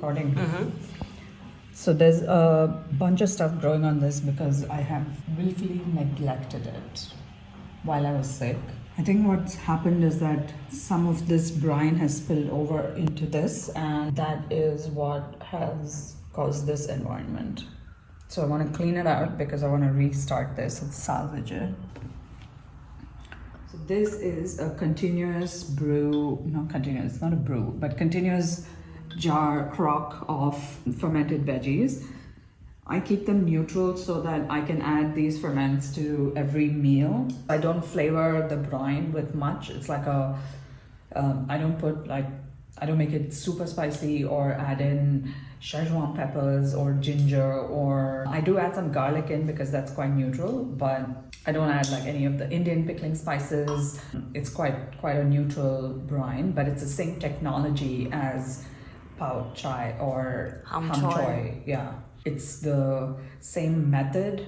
recording. So there's a bunch of stuff growing on this because I have willfully neglected it while I was sick. I think what's happened is that some of this brine has spilled over into this, and that is what has caused this environment. So I want to clean it out because I want to restart this and salvage it. So this is a continuous brew, not continuous, it's not a brew, but continuous jar crock of fermented veggies. I keep them neutral so that I can add these ferments to every meal. I don't flavor the brine with much. It's like I don't make it super spicy or add in Szechuan peppers or ginger, or I do add some garlic in because that's quite neutral, but I don't add like any of the Indian pickling spices. It's quite a neutral brine, but it's the same technology as pao chai or ham choy. Yeah, it's the same method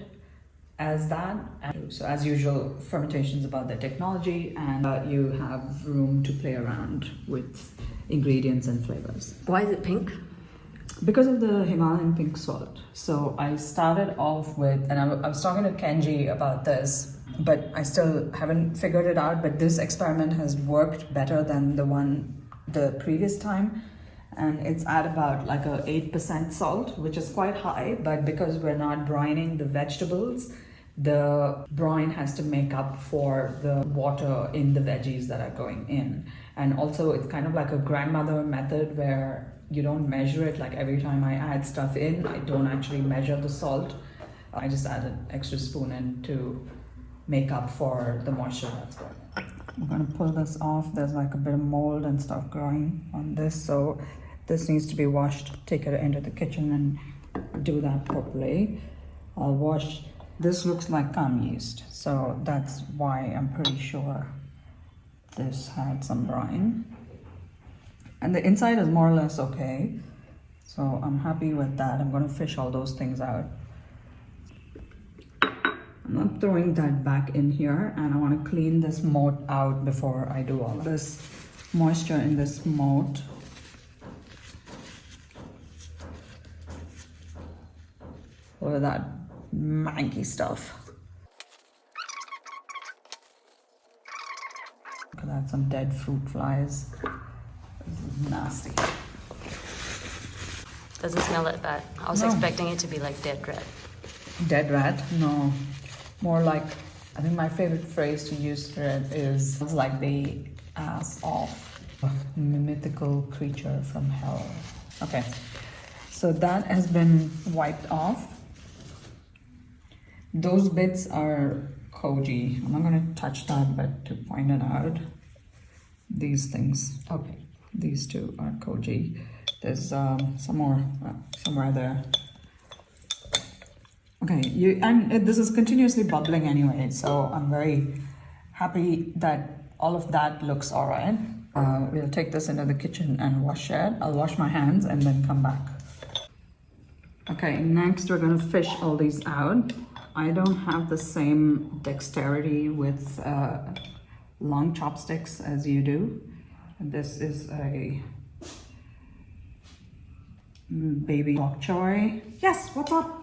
as that. And so as usual, fermentation is about the technology, and you have room to play around with ingredients and flavors. Why is it pink? Because of the Himalayan pink salt. So I started off with, and I was talking to Kenji about this, but I still haven't figured it out, but this experiment has worked better than the previous time. And it's at about like a 8% salt, which is quite high, but because we're not brining the vegetables, the brine has to make up for the water in the veggies that are going in. And also it's kind of like a grandmother method where you don't measure it. Like every time I add stuff in, I don't actually measure the salt. I just add an extra spoon in to make up for the moisture that's going in. I'm gonna pull this off. There's like a bit of mold and stuff growing on this, so this needs to be washed. Take it into the kitchen and do that properly. I'll wash. This looks like gum yeast, so that's why I'm pretty sure this had some brine. And the inside is more or less okay, so I'm happy with that. I'm gonna fish all those things out. I'm not throwing that back in here, and I want to clean this moat out before I do all this moisture in this moat. Look at that manky stuff. Look at that, some dead fruit flies. This is nasty. Doesn't smell that bad. I was expecting it to be like dead rat. Dead rat? No. More like, I think my favorite phrase to use for it is it's like the ass of a mythical creature from hell. Okay, so that has been wiped off. Those bits are koji. I'm not going to touch that, but to point it out, these things. Okay, these two are koji. There's some more somewhere there. Okay, and this is continuously bubbling anyway, so I'm very happy that all of that looks all right. We'll take this into the kitchen and wash it. I'll wash my hands and then come back. Okay, next we're gonna fish all these out. I don't have the same dexterity with long chopsticks as you do. This is a baby bok choy. Yes, what's up?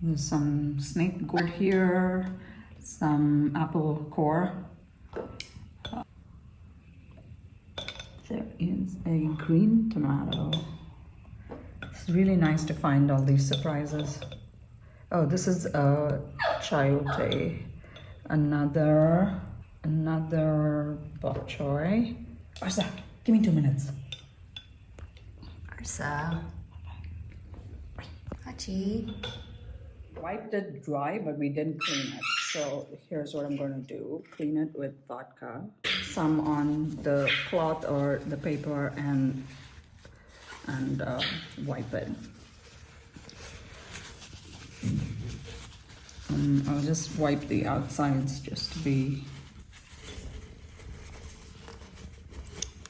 There's some snake gourd here, some apple core. There is a green tomato. It's really nice to find all these surprises. Oh, this is a chayote. Another bok choy. Arsa, give me 2 minutes. Arsa. Hachi. Wiped it dry, but we didn't clean it. So here's what I'm going to do. Clean it with vodka. Some on the cloth or the paper and wipe it. I'll just wipe the outsides just to be...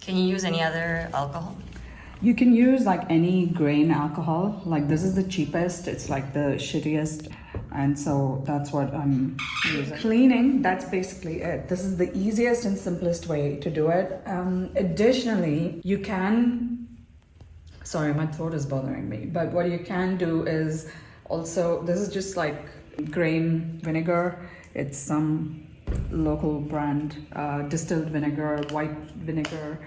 Can you use any other alcohol? You can use like any grain alcohol. Like this is the cheapest. It's like the shittiest And so that's what I'm using. Cleaning, that's basically it. This is the easiest and simplest way to do it. Additionally, you can, sorry, my throat is bothering me, but what you can do is also, this is just like grain vinegar. It's some local brand, distilled vinegar, white vinegar.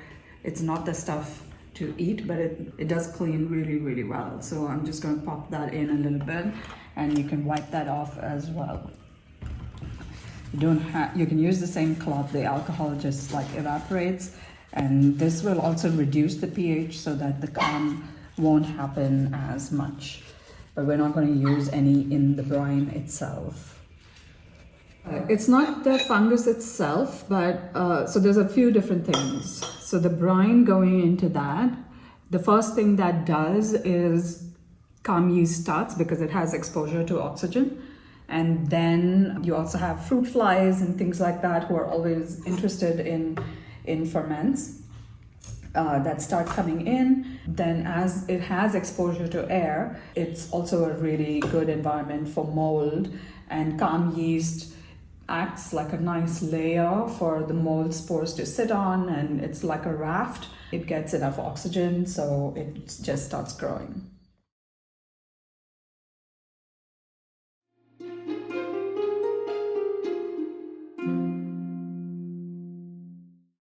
It's not the stuff to eat, but it does clean really, really well. So I'm just going to pop that in a little bit, and you can wipe that off as well. You can use the same cloth. The alcohol just like evaporates, and this will also reduce the pH so that the calm won't happen as much. But we're not going to use any in the brine itself. It's not the fungus itself, but so there's a few different things. So the brine going into that, the first thing that does is calm yeast starts because it has exposure to oxygen. And then you also have fruit flies and things like that who are always interested in ferments that start coming in. Then as it has exposure to air, it's also a really good environment for mold, and calm yeast acts like a nice layer for the mold spores to sit on, and it's like a raft. It gets enough oxygen, so it just starts growing.